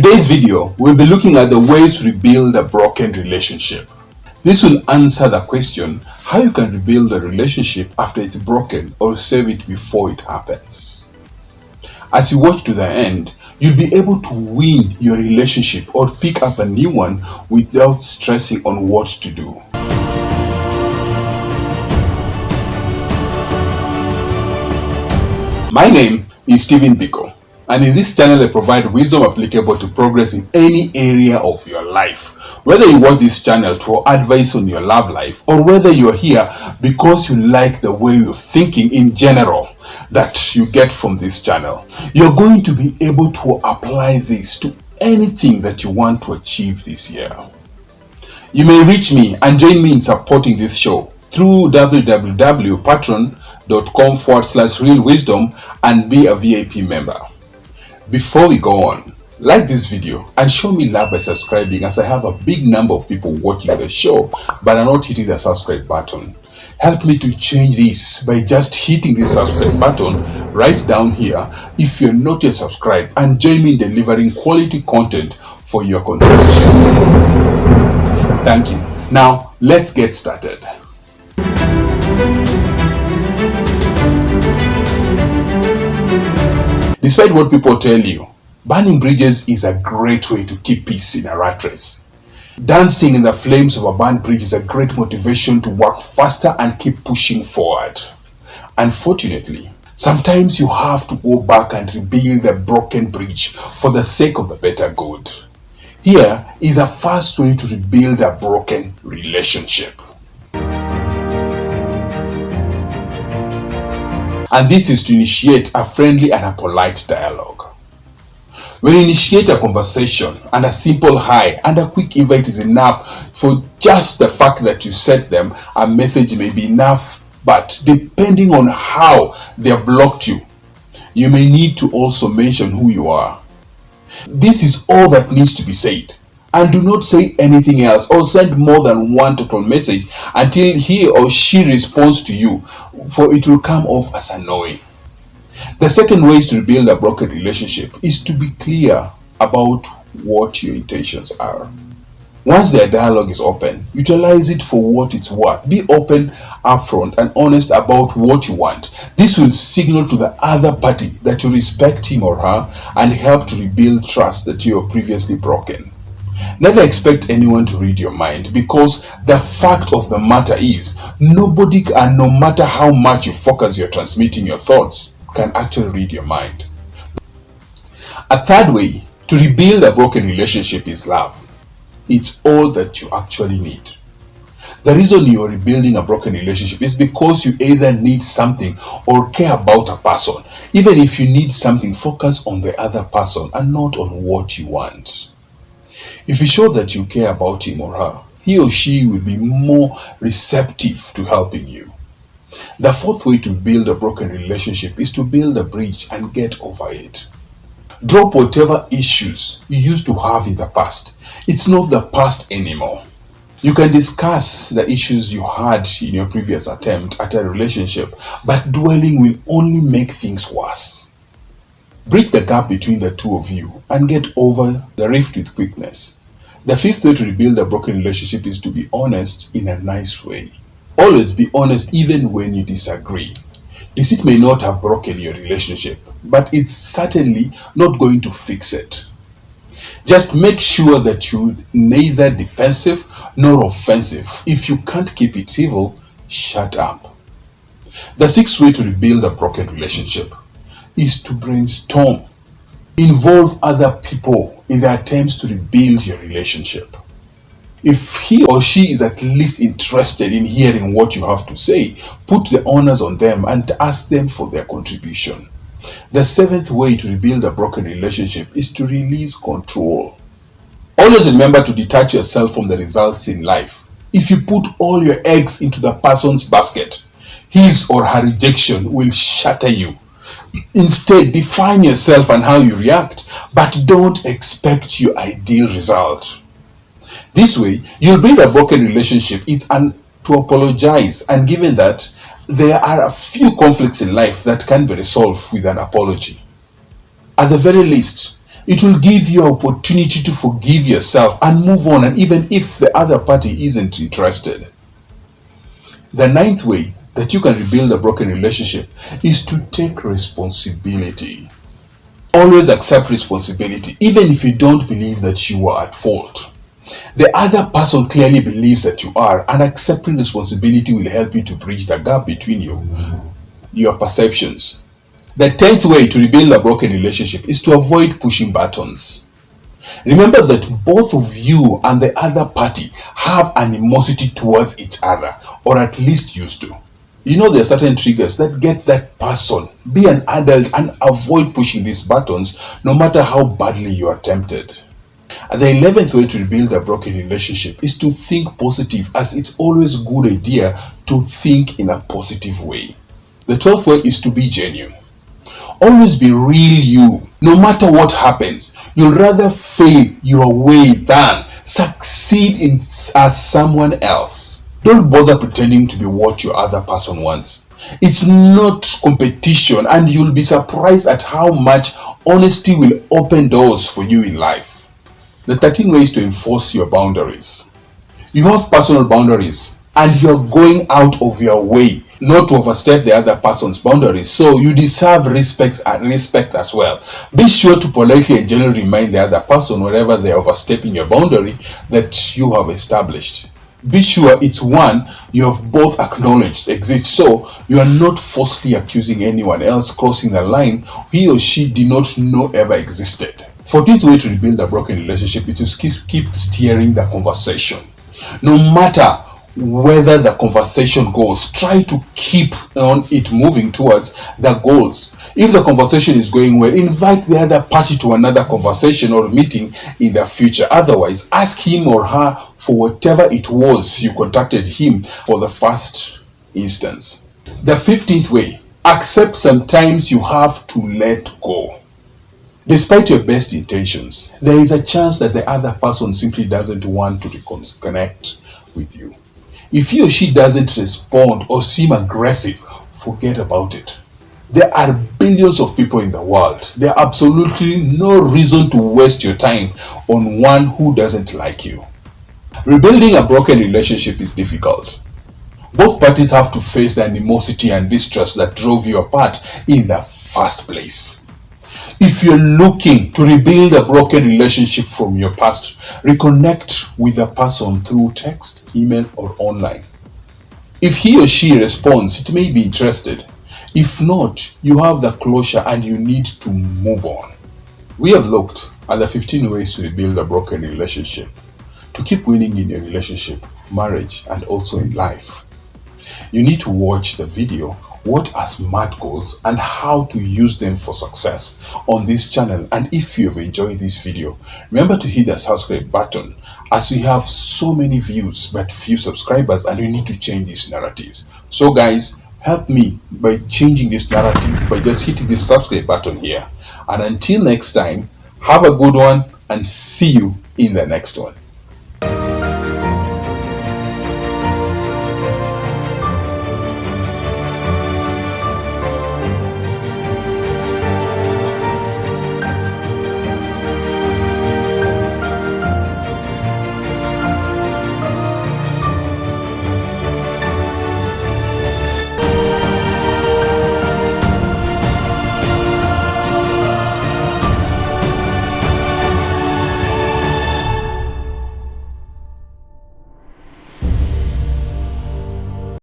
today's video, we'll be looking at the ways to rebuild a broken relationship. This will answer the question how you can rebuild a relationship after it's broken or save it before it happens. As you watch to the end, you'll be able to win your relationship or pick up a new one without stressing on what to do. My name is Stephen Biko, and in this channel I provide wisdom applicable to progress in any area of your life. Whether you watch this channel for advice on your love life, or whether you're here because you like the way you're thinking in general that you get from this channel, you're going to be able to apply this to anything that you want to achieve this year. You may reach me and join me in supporting this show through www.patreon.com/realwisdom and be a VIP member. Before we go on, like this video and show me love by subscribing, as I have a big number of people watching the show but are not hitting the subscribe button. Help me to change this by just hitting the subscribe button right down here if you're not yet subscribed, and join me in delivering quality content for your consumption. Thank you. Now let's get started. Despite what people tell you, burning bridges is a great way to keep peace in a rat race. Dancing in the flames of a burned bridge is a great motivation to work faster and keep pushing forward. Unfortunately, sometimes you have to go back and rebuild the broken bridge for the sake of the better good. Here is a first way to rebuild a broken relationship. And this is to initiate a friendly and a polite dialogue. When you initiate a conversation, and a simple hi and a quick invite is enough, for just the fact that you sent them a message may be enough, but depending on how they have blocked you, you may need to also mention who you are. This is all that needs to be said, and do not say anything else or send more than one total message until he or she responds to you, for it will come off as annoying. The second way to rebuild a broken relationship is to be clear about what your intentions are. Once the dialogue is open, utilize it for what it's worth. Be open, upfront, and honest about what you want. This will signal to the other party that you respect him or her and help to rebuild trust that you have previously broken. Never expect anyone to read your mind, because the fact of the matter is nobody, and no matter how much you focus you're transmitting your thoughts, can actually read your mind. A third way to rebuild a broken relationship is love. It's all that you actually need. The reason you are rebuilding a broken relationship is because you either need something or care about a person. Even if you need something, focus on the other person and not on what you want. If you show that you care about him or her, he or she will be more receptive to helping you. The fourth way to build a broken relationship is to build a bridge and get over it. Drop whatever issues you used to have in the past. It's not the past anymore. You can discuss the issues you had in your previous attempt at a relationship, but dwelling will only make things worse. Bridge the gap between the two of you and get over the rift with quickness. The fifth way to rebuild a broken relationship is to be honest in a nice way. Always be honest even when you disagree. Deceit may not have broken your relationship, but it's certainly not going to fix it. Just make sure that you're neither defensive nor offensive. If you can't keep it civil, shut up. The sixth way to rebuild a broken relationship is to brainstorm. Involve other people in the attempts to rebuild your relationship. If he or she is at least interested in hearing what you have to say, put the onus on them and ask them for their contribution. The seventh way to rebuild a broken relationship is to release control. Always remember to detach yourself from the results in life. If you put all your eggs into the person's basket, his or her rejection will shatter you. Instead, define yourself and how you react, but don't expect your ideal result. This way, you'll build a broken relationship to apologize, and given that there are a few conflicts in life that can be resolved with an apology. At the very least, It will give you an opportunity to forgive yourself and move on, and even if the other party isn't interested. The ninth way that you can rebuild a broken relationship is to take responsibility. Always accept responsibility, even if you don't believe that you are at fault. The other person clearly believes that you are, and accepting responsibility will help you to bridge the gap between your perceptions. The 10th way to rebuild a broken relationship is to avoid pushing buttons. Remember that both of you and the other party have animosity towards each other, or at least used to. You know there are certain triggers that get that person. Be an adult and avoid pushing these buttons, no matter how badly you are tempted. And the 11th way to rebuild a broken relationship is to think positive, as it's always a good idea to think in a positive way. The 12th way is to be genuine. Always be real you. No matter what happens, you'll rather fail your way than succeed as someone else. Don't bother pretending to be what your other person wants. It's not competition, and you'll be surprised at how much honesty will open doors for you in life. The 13 ways to enforce your boundaries. You have personal boundaries, and you're going out of your way not to overstep the other person's boundaries, so you deserve respect as well. Be sure to politely and gently remind the other person whenever they're overstepping your boundary that you have established. Be sure it's one you have both acknowledged exists, so you are not falsely accusing anyone else crossing the line he or she did not know ever existed. 14th way to rebuild a broken relationship is to keep steering the conversation. No matter whether the conversation goes, try to keep on it moving towards the goals. If the conversation is going well, invite the other party to another conversation or meeting in the future. Otherwise, ask him or her for whatever it was you contacted him for the first instance. The 15th way, accept sometimes you have to let go. Despite your best intentions, there is a chance that the other person simply doesn't want to reconnect with you. If he or she doesn't respond or seem aggressive, forget about it. There are billions of people in the world. There are absolutely no reason to waste your time on one who doesn't like you. Rebuilding a broken relationship is difficult. Both parties have to face the animosity and distrust that drove you apart in the first place. If you're looking to rebuild a broken relationship from your past, reconnect with the person through text, email, or online. If he or she responds, it may be interested. If not, you have the closure and you need to move on. We have looked at the 15 ways to rebuild a broken relationship, to keep winning in your relationship, marriage, and also in life. You need to watch the video, what are SMART goals and how to use them for success on this channel. And if you have enjoyed this video, remember to hit the subscribe button, as we have so many views but few subscribers, and we need to change these narratives. So guys, help me by changing this narrative by just hitting this subscribe button here. And until next time, have a good one and see you in the next one.